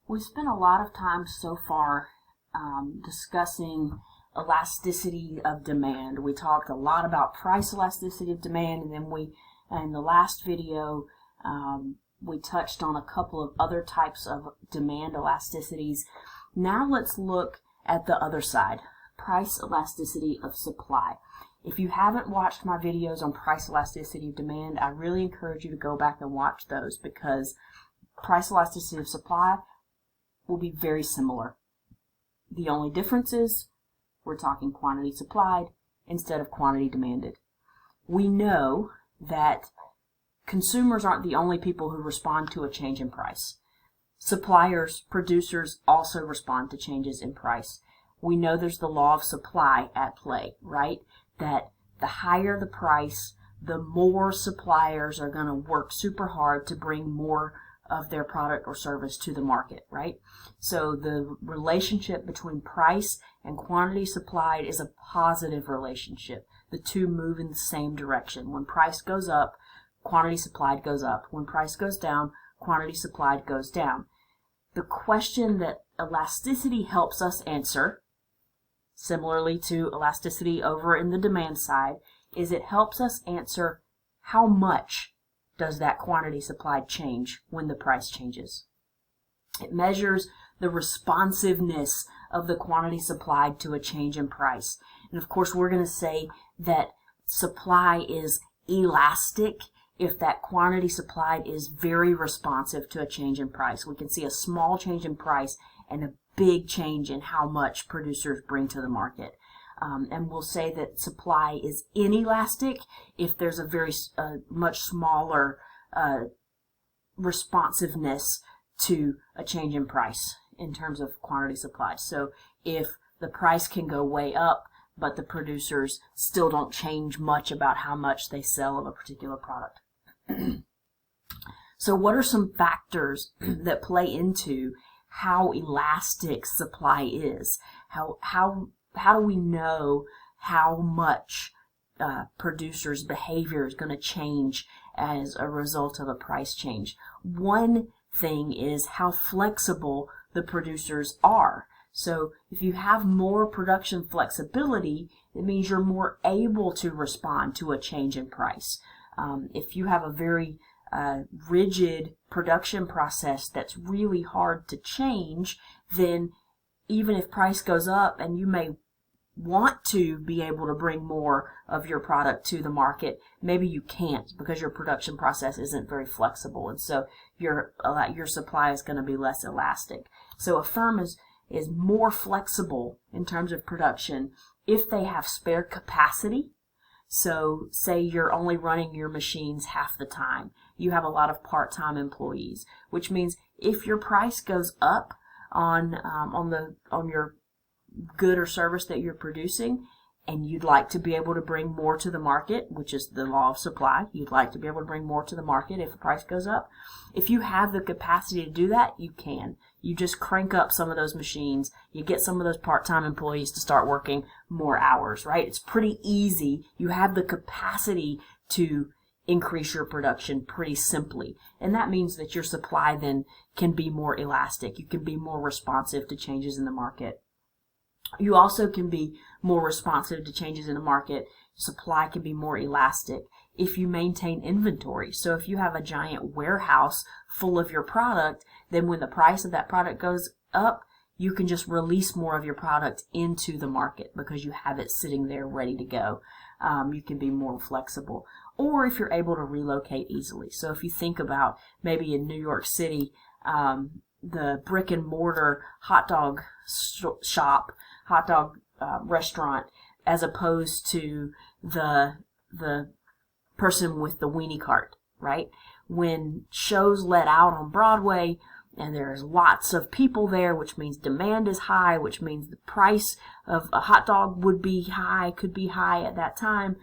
We've spent a lot of time so far discussing elasticity of demand. We talked a lot about price elasticity of demand, and then in the last video, we touched on a couple of other types of demand elasticities. Now let's look at the other side, price elasticity of supply. If you haven't watched my videos on price elasticity of demand, I really encourage you to go back and watch those, because price elasticity of supply will be very similar. The only difference is we're talking quantity supplied instead of quantity demanded. We know that consumers aren't the only people who respond to a change in price. Suppliers, producers also respond to changes in price. We know there's the law of supply at play, right? That the higher the price, the more suppliers are going to work super hard to bring more of their product or service to the market, right? So the relationship between price and quantity supplied is a positive relationship. The two move in the same direction. When price goes up, quantity supplied goes up. When price goes down, quantity supplied goes down. The question that elasticity helps us answer, similarly to elasticity over in the demand side, is it helps us answer how much does that quantity supplied change when the price changes. It measures the responsiveness of the quantity supplied to a change in price. And of course, we're going to say that supply is elastic if that quantity supplied is very responsive to a change in price. We can see a small change in price and a big change in how much producers bring to the market. And we'll say that supply is inelastic if there's a very much smaller responsiveness to a change in price in terms of quantity supply. So if the price can go way up, but the producers still don't change much about how much they sell of a particular product. So what are some factors that play into how elastic supply is? How do we know how much producers' behavior is going to change as a result of a price change? One thing is how flexible the producers are. So if you have more production flexibility, it means you're more able to respond to a change in price. If you have a very rigid production process that's really hard to change, then even if price goes up and you may want to be able to bring more of your product to the market, maybe you can't because your production process isn't very flexible, and so your supply is going to be less elastic. So a firm is more flexible in terms of production if they have spare capacity. So say you're only running your machines half the time. You have a lot of part-time employees, which means if your price goes up on your good or service that you're producing, and you'd like to be able to bring more to the market, which is the law of supply, you'd like to be able to bring more to the market if the price goes up. If you have the capacity to do that, you can. You just crank up some of those machines. You get some of those part-time employees to start working more hours, right? It's pretty easy. You have the capacity to increase your production pretty simply. And that means that your supply then can be more elastic. You can be more responsive to changes in the market. You also can be more responsive to changes in the market. Supply can be more elastic if you maintain inventory. So if you have a giant warehouse full of your product, then when the price of that product goes up, you can just release more of your product into the market because you have it sitting there ready to go. You can be more flexible. Or if you're able to relocate easily. So if you think about maybe in New York City, the brick and mortar hot dog shop, hot dog restaurant, as opposed to the person with the weenie cart, right? When shows let out on Broadway and there's lots of people there, which means demand is high, which means the price of a hot dog would be high, could be high at that time.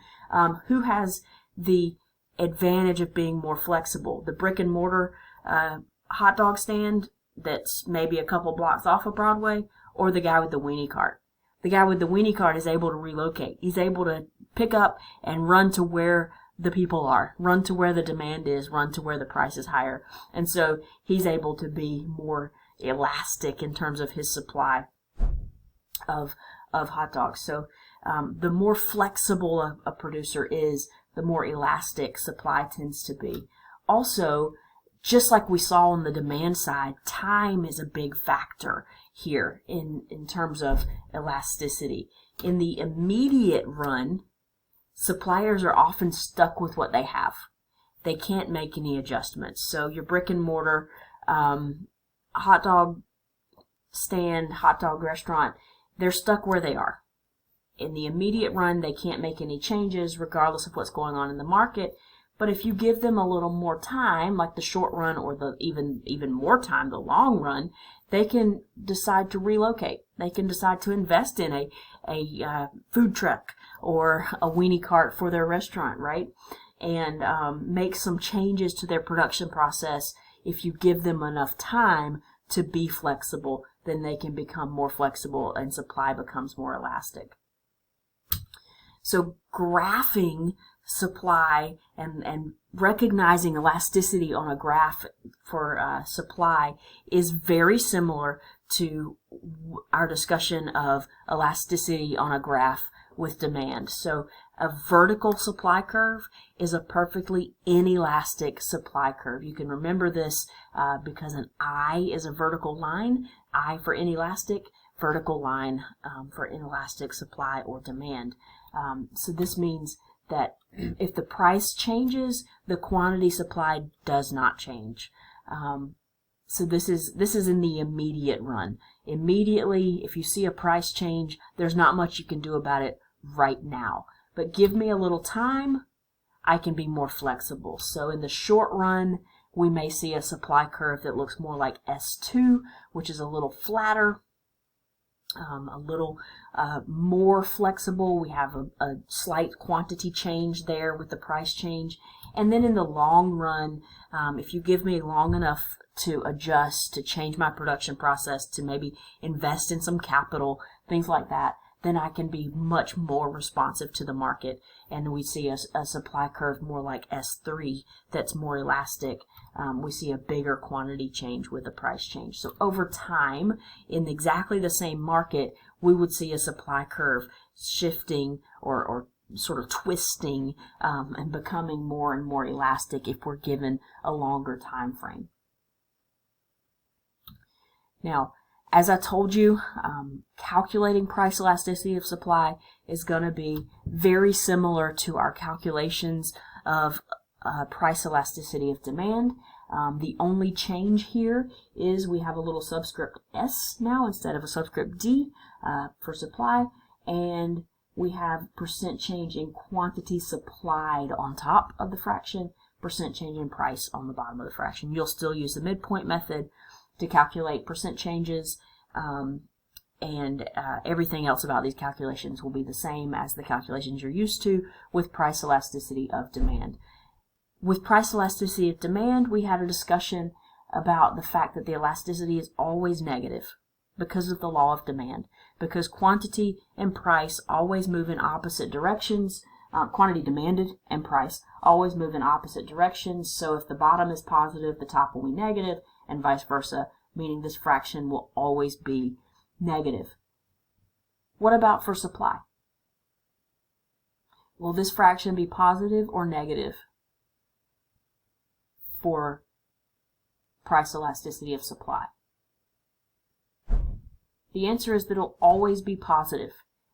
Who has the advantage of being more flexible? The brick and mortar hot dog stand that's maybe a couple blocks off of Broadway, or the guy with the weenie cart? The guy with the weenie cart is able to relocate. He's able to pick up and run to where the people are, run to where the demand is, run to where the price is higher. And so he's able to be more elastic in terms of his supply of hot dogs. So the more flexible a producer is, the more elastic supply tends to be. Also, just like we saw on the demand side, time is a big factor here in terms of elasticity. In the immediate run, suppliers are often stuck with what they have. They can't make any adjustments. So your brick and mortar hot dog stand, hot dog restaurant, they're stuck where they are. In the immediate run, they can't make any changes regardless of what's going on in the market. But if you give them a little more time, like the short run or the even more time, the long run, they can decide to relocate. They can decide to invest in a food truck or a weenie cart for their restaurant, right? And make some changes to their production process. If you give them enough time to be flexible, then they can become more flexible and supply becomes more elastic. So graphing supply and recognizing elasticity on a graph for supply is very similar to our discussion of elasticity on a graph with demand. So a vertical supply curve is a perfectly inelastic supply curve. You can remember this because an I is a vertical line, I for inelastic, vertical line for inelastic supply or demand. So this means that if the price changes, the quantity supplied does not change. So this is in the immediate run. Immediately, if you see a price change, there's not much you can do about it right now. But give me a little time, I can be more flexible. So in the short run, we may see a supply curve that looks more like S2, which is a little flatter, a little more flexible. We have a slight quantity change there with the price change. And then in the long run, if you give me long enough to adjust, to change my production process, to maybe invest in some capital, things like that, then I can be much more responsive to the market. And we see a supply curve more like S3 that's more elastic. We see a bigger quantity change with the price change. So over time, in exactly the same market, we would see a supply curve shifting or sort of twisting and becoming more and more elastic if we're given a longer time frame. Now, as I told you, calculating price elasticity of supply is going to be very similar to our calculations of price elasticity of demand. The only change here is we have a little subscript S now instead of a subscript D for supply, and we have percent change in quantity supplied on top of the fraction, percent change in price on the bottom of the fraction. You'll still use the midpoint method to calculate percent changes, and everything else about these calculations will be the same as the calculations you're used to with price elasticity of demand. With price elasticity of demand, we had a discussion about the fact that the elasticity is always negative because of the law of demand, because quantity and price always move in opposite directions. Quantity demanded and price always move in opposite directions. So if the bottom is positive, the top will be negative, and vice versa, meaning this fraction will always be negative. What about for supply? Will this fraction be positive or negative for price elasticity of supply? The answer is that it'll always be positive.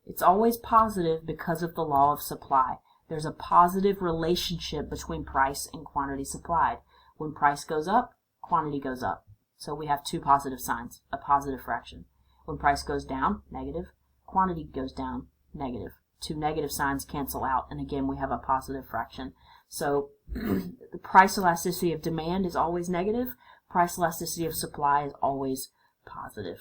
It's always positive because of the law of supply. There's a positive relationship between price and quantity supplied. When price goes up, quantity goes up. So we have two positive signs, a positive fraction. When price goes down, negative, quantity goes down, negative. Two negative signs cancel out, and again we have a positive fraction. So the price elasticity of demand is always negative, price elasticity of supply is always positive.